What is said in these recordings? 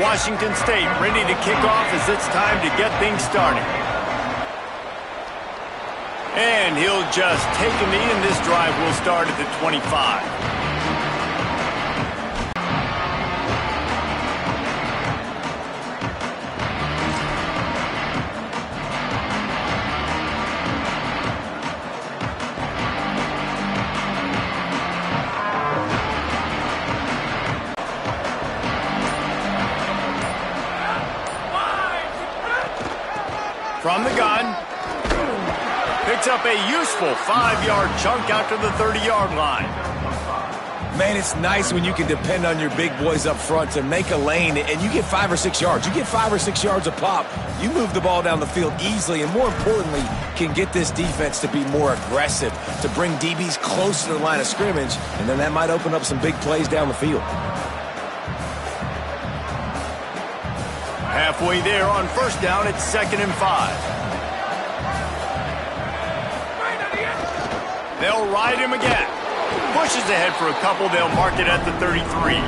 Washington State ready to kick off as it's time to get things started. And he'll just take a knee, and this drive will start at the 25. From the gun, picks up a useful 5-yard chunk out to the 30-yard line. Man, it's nice when you can depend on your big boys up front to make a lane, and you get 5 or 6 yards. You get 5 or 6 yards a pop. You move the ball down the field easily, and more importantly, can get this defense to be more aggressive, to bring DBs close to the line of scrimmage, and then that might open up some big plays down the field. Halfway there on first down, it's 2nd and 5. They'll ride him again. Pushes ahead for a couple. They'll mark it at the 33.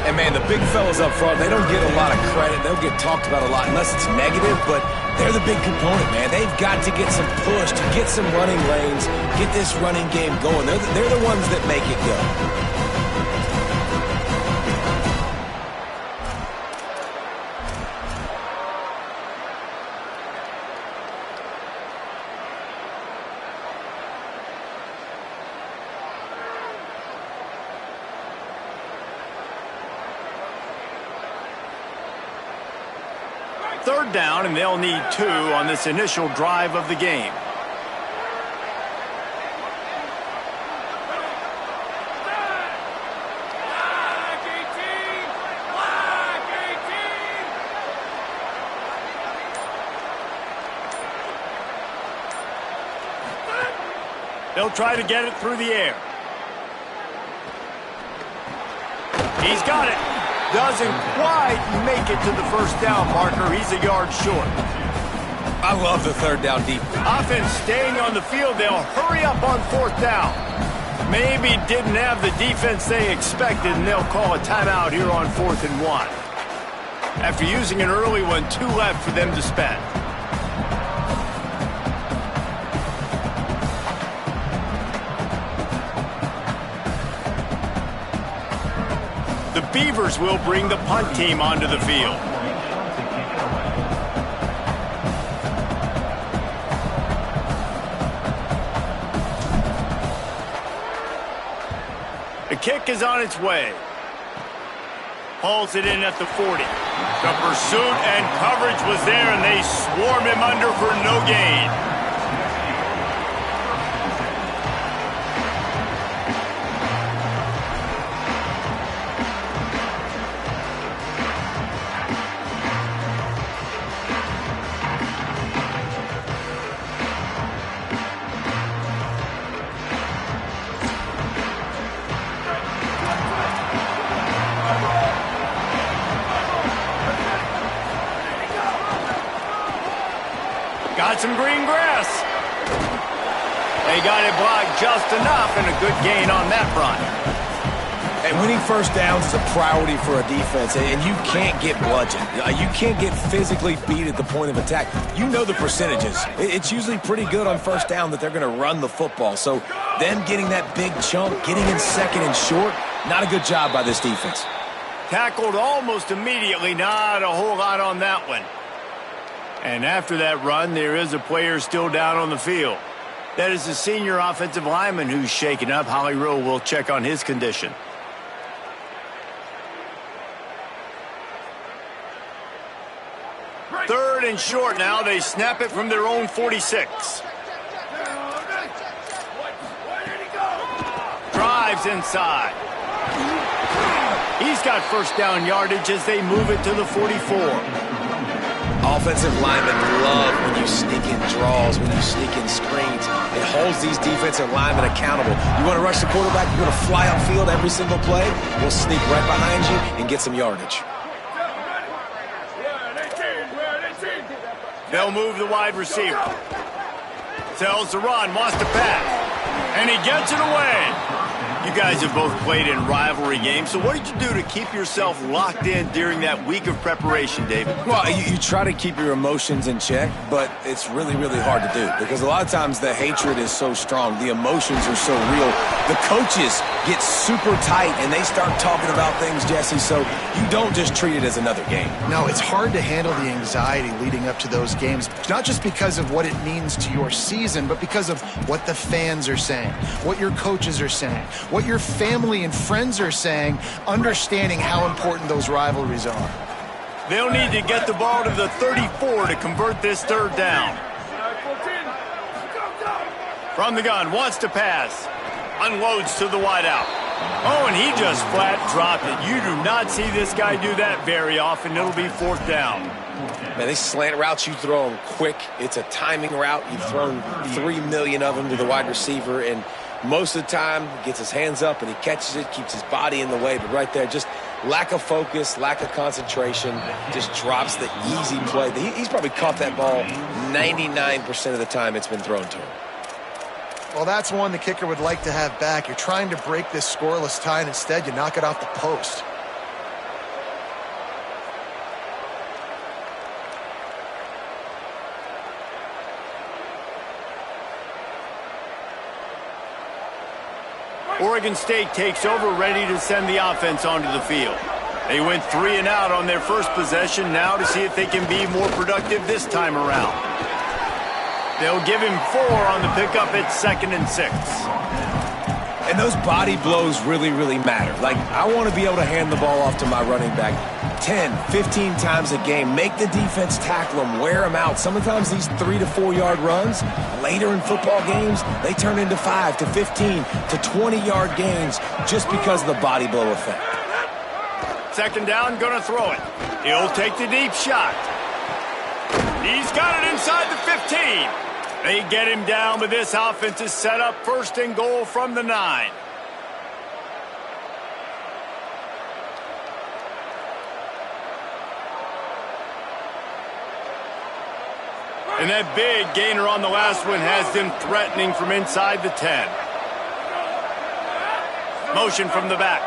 And, man, the big fellas up front, they don't get a lot of credit. They'll get talked about a lot unless it's negative, but they're the big component, man. They've got to get some push, to get some running lanes, get this running game going. They're the ones that make it go. Third down, and they'll need 2 on this initial drive of the game. They'll try to get it through the air. He's got it. Doesn't quite make it to the first down marker. He's a yard short. I love the third down deep. Offense staying on the field. They'll hurry up on 4th down. Maybe didn't have the defense they expected, and they'll call a timeout here on 4th and 1. After using an early one, 2 left for them to spend. The Beavers will bring the punt team onto the field. The kick is on its way. Hauls it in at the 40. The pursuit and coverage was there, and they swarm him under for no gain. Got some green grass. They got it blocked just enough, and a good gain on that run. And winning first downs is a priority for a defense, and you can't get bludgeoned. You can't get physically beat at the point of attack. You know the percentages. It's usually pretty good on first down that they're going to run the football. So them getting that big chunk, getting in 2nd and short, not a good job by this defense. Tackled almost immediately. Not a whole lot on that one. And after that run, there is a player still down on the field. That is the senior offensive lineman who's shaken up. Holly Rowe will check on his condition. Third and short now. They snap it from their own 46. Drives inside. He's got first down yardage as they move it to the 44. Offensive linemen love when you sneak in draws, when you sneak in screens. It holds these defensive linemen accountable. You want to rush the quarterback, you want to fly upfield every single play, we'll sneak right behind you and get some yardage. They'll move the wide receiver. Tells the run, wants to pass. And he gets it away. You guys have both played in rivalry games, so what did you do to keep yourself locked in during that week of preparation, David? Well, you try to keep your emotions in check, but it's really, really hard to do because a lot of times the hatred is so strong. The emotions are so real. The coaches get super tight, and they start talking about things, Jesse, so you don't just treat it as another game. No, it's hard to handle the anxiety leading up to those games, not just because of what it means to your season, but because of what the fans are saying, what your coaches are saying, what your family and friends are saying, understanding how important those rivalries are. They'll need to get the ball to the 34 to convert this third down. From the gun, wants to pass. Unloads to the wideout. Oh, and he just flat dropped it. You do not see this guy do that very often. It'll be fourth down. Man, these slant routes, you throw them quick. It's a timing route. You've thrown 3 million of them to the wide receiver, and most of the time, he gets his hands up and he catches it, keeps his body in the way. But right there, just lack of focus, lack of concentration, just drops the easy play. He's probably caught that ball 99% of the time it's been thrown to him. Well, that's one the kicker would like to have back. You're trying to break this scoreless tie, and instead you knock it off the post. Oregon State takes over, ready to send the offense onto the field. They went 3 and out on their first possession, now to see if they can be more productive this time around. They'll give him 4 on the pickup at 2nd and 6. And those body blows really, really matter. Like, I want to be able to hand the ball off to my running back 10, 15 times a game. Make the defense tackle them, wear them out. Sometimes these 3 to 4 yard runs, later in football games, they turn into 5 to 15 to 20 yard gains just because of the body blow effect. 2nd down, gonna throw it. He'll take the deep shot. He's got it inside the 15. They get him down, but this offense is set up 1st and goal from the 9. And that big gainer on the last one has them threatening from inside the 10. Motion from the back.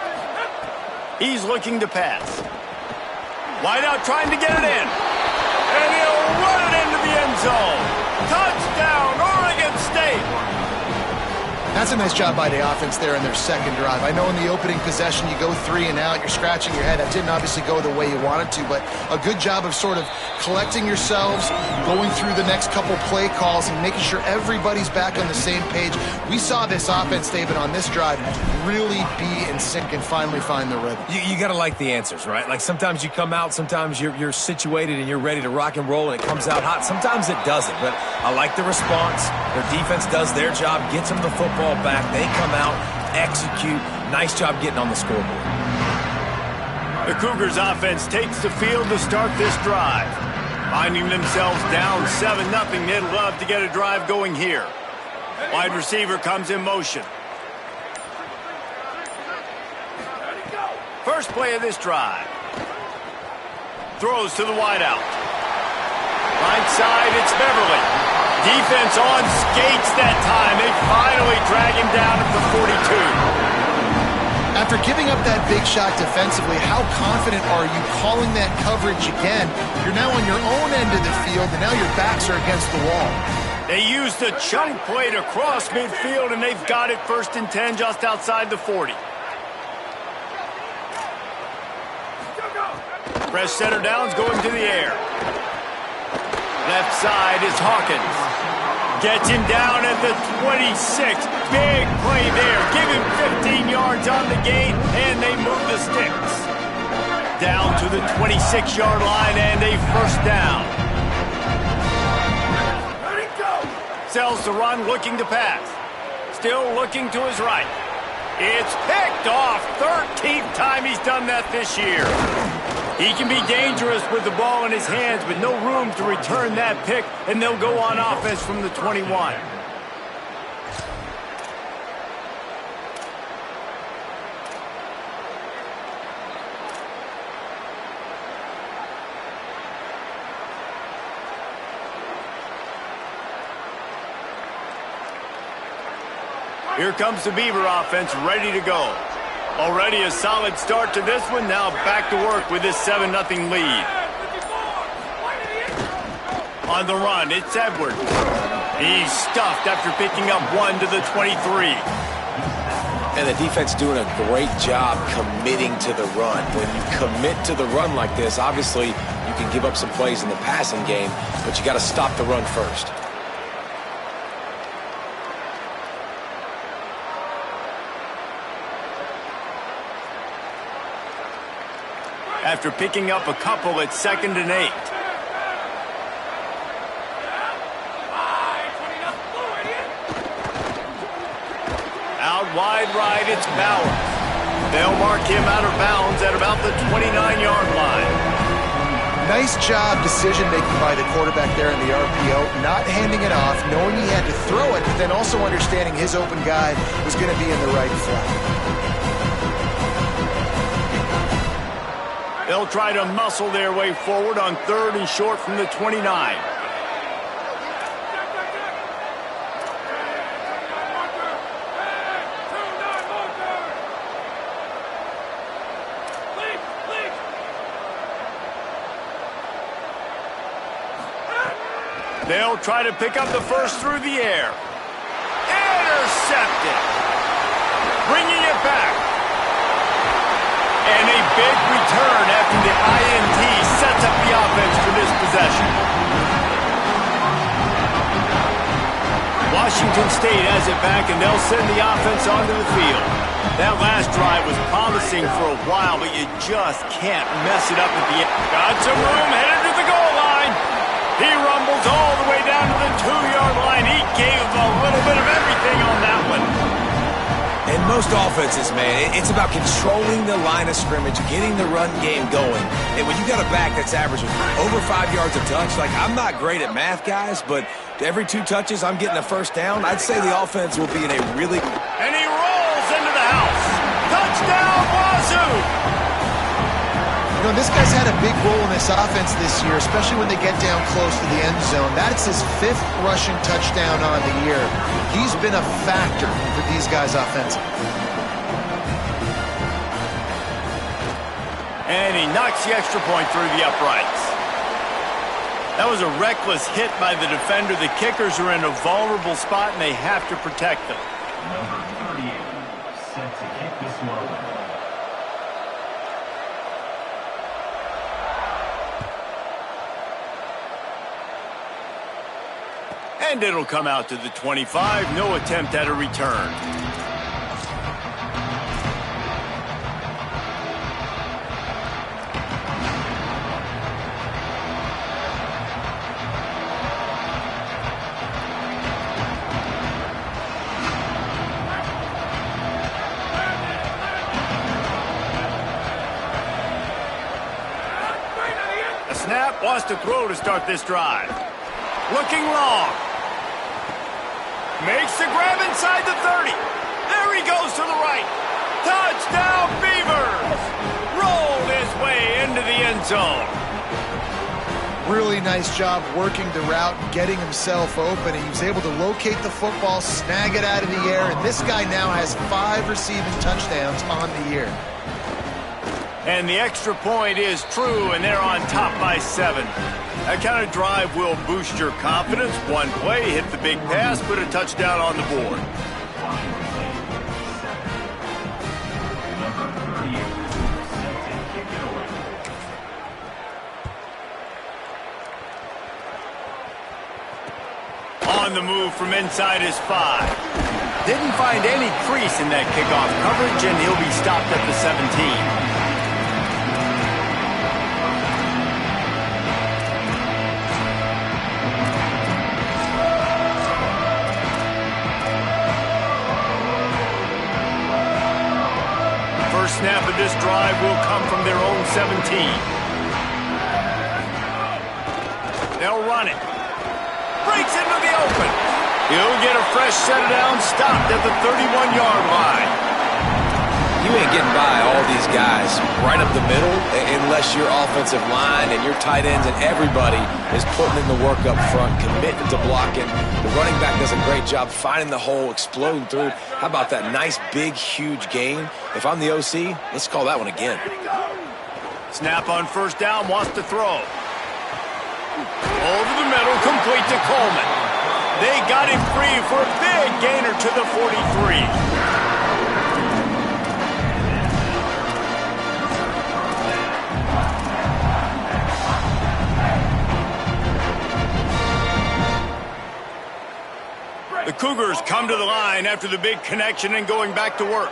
He's looking to pass. Wide out trying to get it in. And he'll run it into the end zone. Touchdown, Oregon State. That's a nice job by the offense there in their second drive. I know in the opening possession you go 3 and out, you're scratching your head. That didn't obviously go the way you wanted to, but a good job of sort of collecting yourselves, going through the next couple play calls and making sure everybody's back on the same page. We saw this offense, David, on this drive really be in sync and finally find the rhythm. You got to like the answers, right? Like sometimes you come out, sometimes you're situated and you're ready to rock and roll and it comes out hot. Sometimes it doesn't, but I like the response. Their defense does their job, gets them the football back. They come out, execute. Nice job getting on the scoreboard. The Cougars offense takes the field to start this drive. Finding themselves down 7-0, they'd love to get a drive going here. Wide receiver comes in motion. First play of this drive. Throws to the wideout. Right side, it's Beverly. Defense on skates that time. They finally drag him down at the 42. After giving up that big shot defensively, how confident are you calling that coverage again? You're now on your own end of the field, and now your backs are against the wall. They used the chunk play to cross midfield, and they've got it 1st and 10 just outside the 40. Press center downs going to the air. Left side is Hawkins. Gets him down at the 26. Big play there. Give him 15 yards on the gain, and they move the sticks. Down to the 26-yard line and a 1st down. Sells the run, looking to pass. Still looking to his right. It's picked off. 13th time he's done that this year. He can be dangerous with the ball in his hands, but no room to return that pick, and they'll go on offense from the 21. Here comes the Beaver offense ready to go. Already a solid start to this one. Now back to work with this 7-0 lead. On the run, it's Edwards. He's stuffed after picking up 1 to the 23. And the defense doing a great job committing to the run. When you commit to the run like this, obviously you can give up some plays in the passing game, but you got to stop the run first. After picking up a couple at 2nd and 8. Out wide right, it's Bowers. They'll mark him out of bounds at about the 29-yard line. Nice job decision-making by the quarterback there in the RPO, not handing it off, knowing he had to throw it, but then also understanding his open guy was going to be in the right flat. They'll try to muscle their way forward on 3rd and short from the 29. They'll try to pick up the first through the air. Intercepted. Bringing it back. And a big return after the INT sets up the offense for this possession. Washington State has it back, and they'll send the offense onto the field. That last drive was promising for a while, but you just can't mess it up at the end. Got some room, headed to the goal line. He rumbles all the way down to the 2-yard line. He gave a little bit of everything on that one. In most offenses, man, it's about controlling the line of scrimmage, getting the run game going. And when you got a back that's averaging over 5 yards a touch, like, I'm not great at math, guys, but every 2 touches I'm getting a first down, I'd say the offense will be in a really... And he rolls into the house. Touchdown, Wazoo! You know, this guy's had a big role in this offense this year, especially when they get down close to the end zone. That's his 5th rushing touchdown on the year. He's been a factor for these guys offensively. And he knocks the extra point through the uprights. That was a reckless hit by the defender. The kickers are in a vulnerable spot, and they have to protect them. Number 38, set to kick this one. And it'll come out to the 25. No attempt at a return. A snap, wants to throw to start this drive. Looking long. Makes the grab inside the 30. There he goes to the right. Touchdown, Beavers! Rolled his way into the end zone. Really nice job working the route and getting himself open. He was able to locate the football, snag it out of the air, and this guy now has 5 receiving touchdowns on the year. And the extra point is true, and they're on top by 7. That kind of drive will boost your confidence. One play, hit the big pass, put a touchdown on the board. On the move from inside his 5. Didn't find any crease in that kickoff coverage, and he'll be stopped at the 17. First snap of this drive will come from their own 17. They'll run it. Breaks into the open. He'll get a fresh set down, stopped at the 31-yard line. You you ain't getting by all these guys right up the middle unless your offensive line and your tight ends and everybody is putting in the work up front, committing to blocking. The running back does a great job finding the hole, exploding through. How about that nice, big, huge gain? If I'm the OC, let's call that one again. Snap on first down, wants to throw. Over the middle, complete to Coleman. They got him free for a big gainer to the 43. The Cougars come to the line after the big connection and going back to work.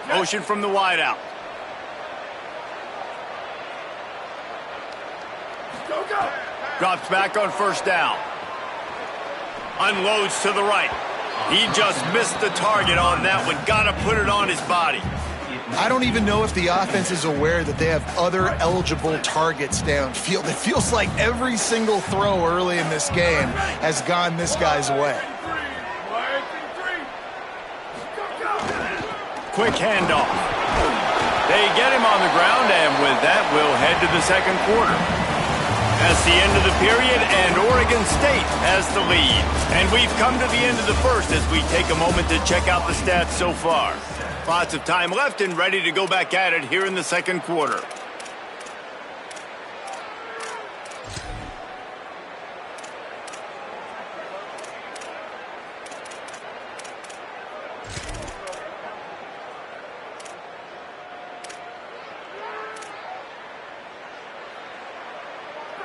Motion from the wideout. Drops back on first down. Unloads to the right. He just missed the target on that one. Got to put it on his body. I don't even know if the offense is aware that they have other eligible targets downfield. It feels like every single throw early in this game has gone this guy's way. Quick handoff. They get him on the ground, and with that, we'll head to the second quarter. That's the end of the period, and Oregon State has the lead. And we've come to the end of the first as we take a moment to check out the stats so far. Lots of time left and ready to go back at it here in the second quarter.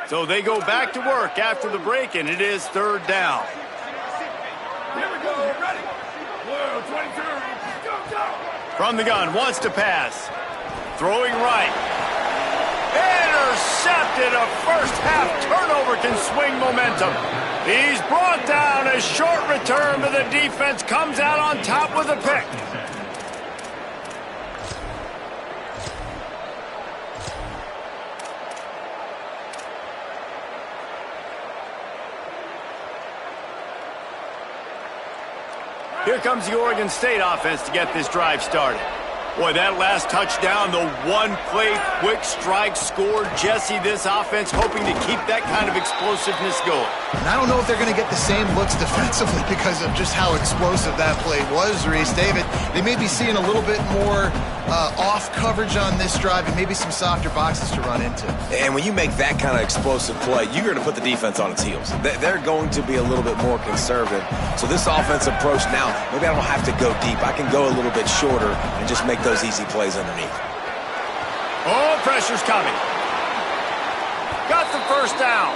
So they go back to work after the break, and it is third down. Here we go, ready? Whoa, 22. From the gun, wants to pass. Throwing right. Intercepted. A first half turnover can swing momentum. He's brought down. A short return, but the defense comes out on top with a pick. Here comes the Oregon State offense to get this drive started. Boy, that last touchdown, the one-play quick strike scored. Jesse, this offense hoping to keep that kind of explosiveness going. And I don't know if they're going to get the same looks defensively because of just how explosive that play was, Reese. David, they may be seeing a little bit more off coverage on this drive and maybe some softer boxes to run into. And when you make that kind of explosive play, you're going to put the defense on its heels. They're going to be a little bit more conservative. So this offensive approach now, maybe I don't have to go deep. I can go a little bit shorter and just make those easy plays underneath. Oh, pressure's coming. Got the first down.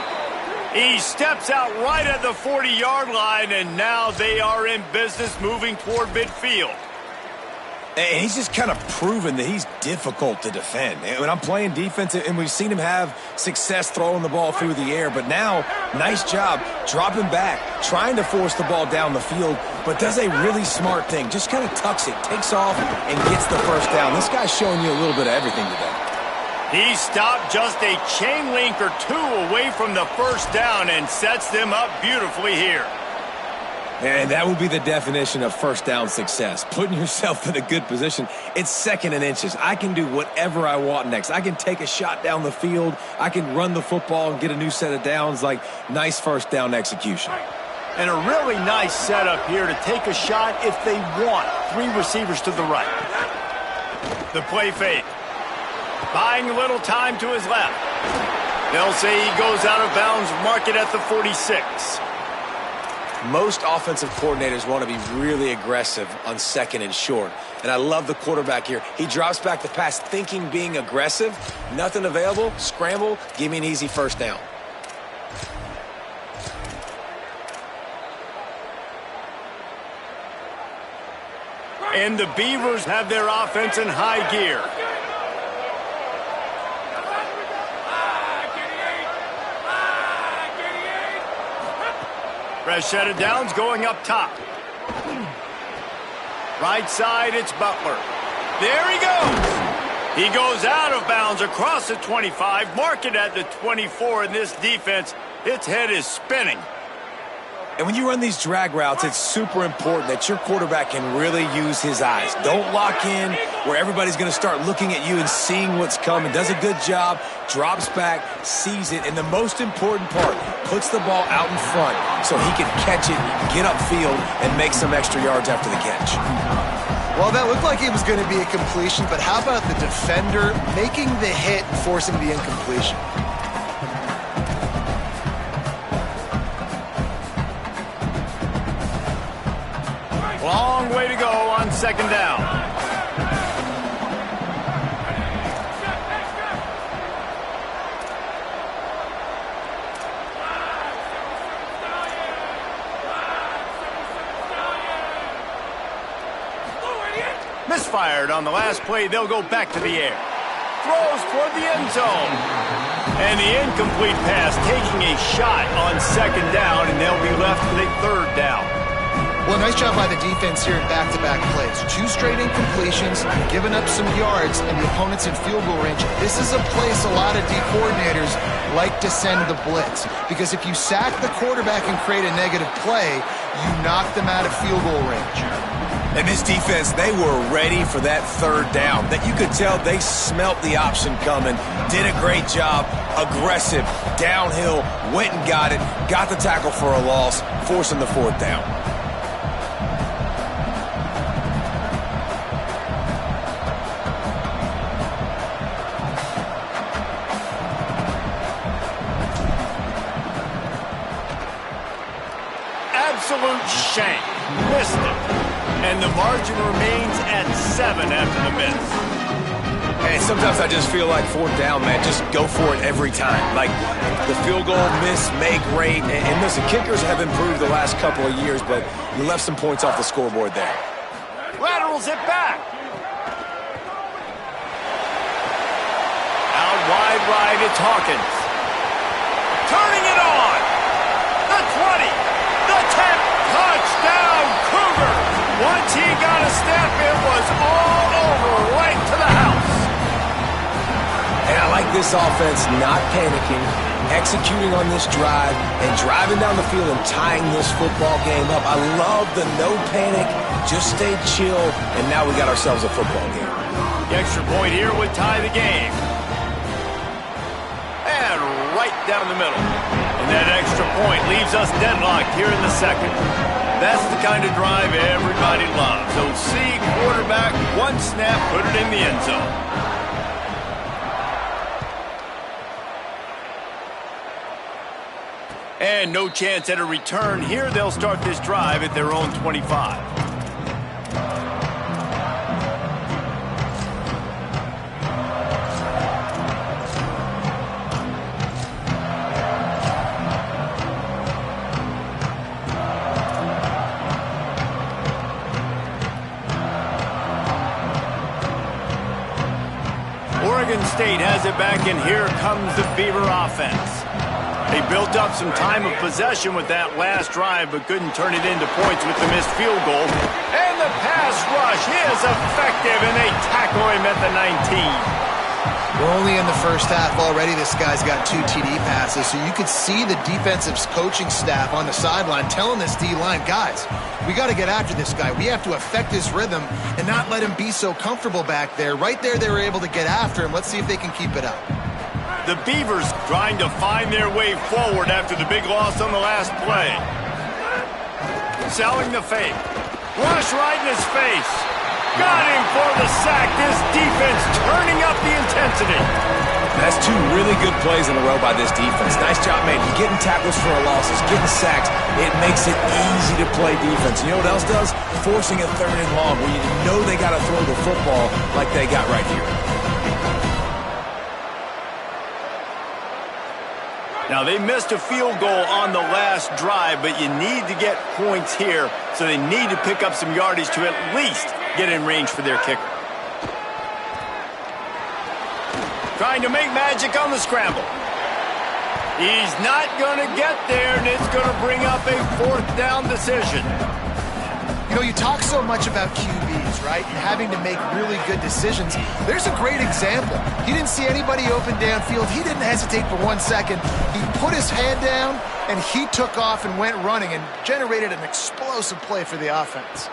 He steps out right at the 40-yard line, and now they are in business moving toward midfield. And he's just kind of proven that he's difficult to defend. And when I'm playing defense, and we've seen him have success throwing the ball through the air, but now, nice job dropping back, trying to force the ball down the field, but does a really smart thing. Just kind of tucks it, takes off, and gets the first down. This guy's showing you a little bit of everything today. He stopped just a chain link or two away from the first down and sets them up beautifully here. And that would be the definition of first down success, putting yourself in a good position. It's second and inches. I can do whatever I want next. I can take a shot down the field. I can run the football and get a new set of downs. Like, nice first down execution. And a really nice setup here to take a shot if they want. Three receivers to the right. The play fake. Buying a little time to his left. They'll say he goes out of bounds, mark it at the 46. Most offensive coordinators want to be really aggressive on second and short. And I love the quarterback here. He drops back the pass thinking being aggressive. Nothing available. Scramble. Give me an easy first down. And the Beavers have their offense in high gear. Fresh set of downs going up top. Right side, it's Butler. There he goes. He goes out of bounds across the 25, mark it at the 24, and this defense, its head is spinning. And when you run these drag routes, it's super important that your quarterback can really use his eyes. Don't lock in where everybody's going to start looking at you and seeing what's coming. Does a good job, drops back, sees it, and the most important part, puts the ball out in front so he can catch it, get upfield, and make some extra yards after the catch. Well, that looked like it was going to be a completion, but how about the defender making the hit and forcing the incompletion? Long way to go on second down. Misfired on the last play. They'll go back to the air. Throws toward the end zone. And the incomplete pass taking a shot on second down, and they'll be left with a third down. Well, nice job by the defense here in back-to-back plays. 2 straight incompletions, giving up some yards, and the opponent's in field goal range. This is a place a lot of D coordinators like to send the blitz, because if you sack the quarterback and create a negative play, you knock them out of field goal range. And this defense, they were ready for that third down. That you could tell they smelt the option coming, did a great job, aggressive, downhill, went and got it, got the tackle for a loss, forcing the fourth down. Absolute shank. Missed it. And the margin remains at 7 after the miss. And sometimes I just feel like fourth down, man, just go for it every time. Like the field goal miss, make rate. And listen, kickers have improved the last couple of years, but you left some points off the scoreboard there. Laterals it back. Out wide right, it's Hawkins. Turning it on. The 20. The 10. Touchdown, Cougars. Once he got a step, it was all over, right to the house. And I like this offense not panicking, executing on this drive, and driving down the field and tying this football game up. I love the no panic, just stay chill, and now we got ourselves a football game. The extra point here would tie the game. And right down the middle. And that extra point leaves us deadlocked here in the second. That's the kind of drive everybody loves. OC quarterback, one snap, put it in the end zone. And no chance at a return here. They'll start this drive at their own 25. Oregon State has it back, and here comes the Beaver offense. They built up some time of possession with that last drive, but couldn't turn it into points with the missed field goal. And the pass rush is effective, and they tackle him at the 19. We're only in the first half already. This guy's got 2 TD passes, so you could see the defensive coaching staff on the sideline telling this D-line, guys, we got to get after this guy. We have to affect his rhythm and not let him be so comfortable back there. Right there, they were able to get after him. Let's see if they can keep it up. The Beavers trying to find their way forward after the big loss on the last play. Selling the fake. Rush right in his face. Got him for the sack. This defense turning up the intensity. That's 2 really good plays in a row by this defense. Nice job, man. You're getting tackles for losses, getting sacks. It makes it easy to play defense. You know what else does? Forcing a 3rd and long where you know they got to throw the football like they got right here. Now, they missed a field goal on the last drive, but you need to get points here, so they need to pick up some yardage to at least get in range for their kicker. Trying to make magic on the scramble. He's not going to get there, and it's going to bring up a 4th down decision. You You know, you talk so much about QBs, right? And having to make really good decisions. There's a great example. He didn't see anybody open downfield. He didn't hesitate for 1 second. He put his head down, and he took off and went running and generated an explosive play for the offense.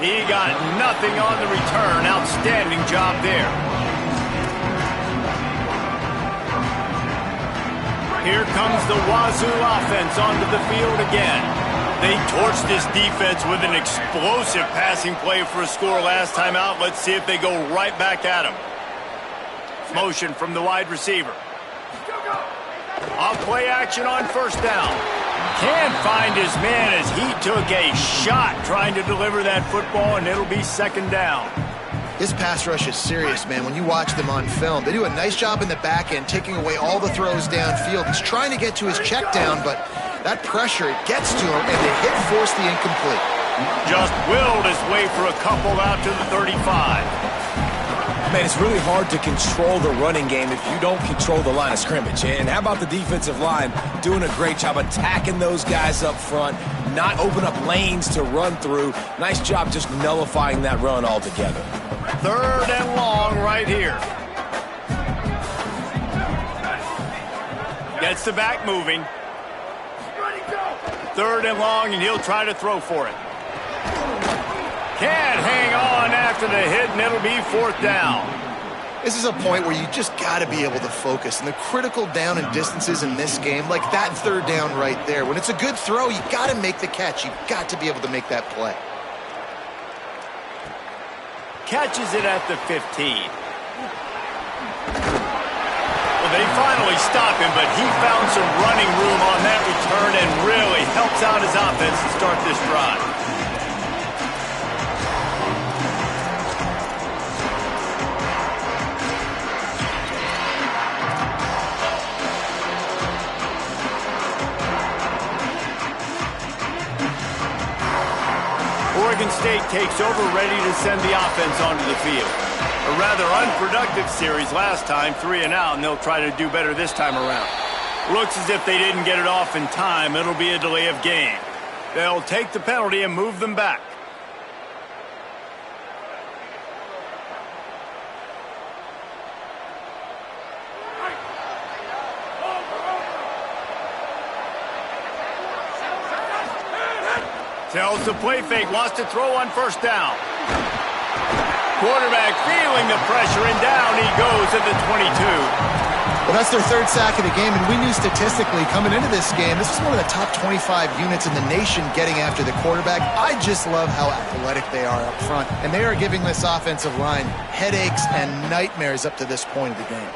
He got nothing on the return. Outstanding job there. Here comes the Wazoo offense onto the field again. They torched this defense with an explosive passing play for a score last time out. Let's see if they go right back at him. Motion from the wide receiver. Off play action on first down. Can't find his man as he took a shot trying to deliver that football, and it'll be second down. This pass rush is serious, man. When you watch them on film, they do a nice job in the back end, taking away all the throws downfield. He's trying to get to his check down, but that pressure, it gets to him, and the hit forced the incomplete. Just willed his way for a couple out to the 35. Man, it's really hard to control the running game if you don't control the line of scrimmage. And how about the defensive line doing a great job attacking those guys up front, not open up lanes to run through. Nice job just nullifying that run altogether. Third and long right here. Gets the back moving. Third and long, and he'll try to throw for it. Can't hang on after the hit, and it'll be fourth down. This is a point where you just got to be able to focus. And the critical down and distances in this game, like that third down right there, when it's a good throw, you got to make the catch. You've got to be able to make that play. Catches it at the 15. Well, they finally stop him, but he found some running room on that return and really helps out his offense to start this drive. Oregon State takes over, ready to send the offense onto the field. A rather unproductive series last time, 3 and out, and they'll try to do better this time around. Looks as if they didn't get it off in time. It'll be a delay of game. They'll take the penalty and move them back. Tells the play fake, wants to throw on first down. Quarterback feeling the pressure, and down he goes at the 22. Well, that's their third sack of the game, and we knew statistically coming into this game, this is one of the top 25 units in the nation getting after the quarterback. I just love how athletic they are up front, and they are giving this offensive line headaches and nightmares up to this point of the game.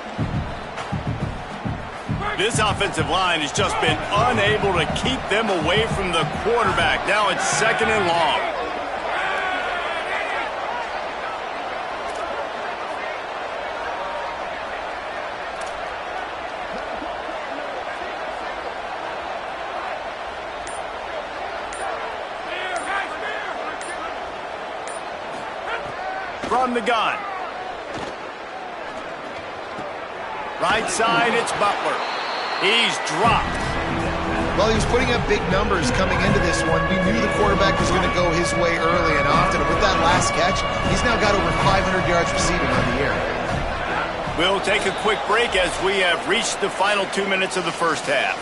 This offensive line has just been unable to keep them away from the quarterback. Now it's second and long. From the gun. Right side, it's Butler. He's dropped. Well, he was putting up big numbers coming into this one. We knew the quarterback was going to go his way early and often. And with that last catch, he's now got over 500 yards receiving on the year. We'll take a quick break as we have reached the final 2 minutes of the first half.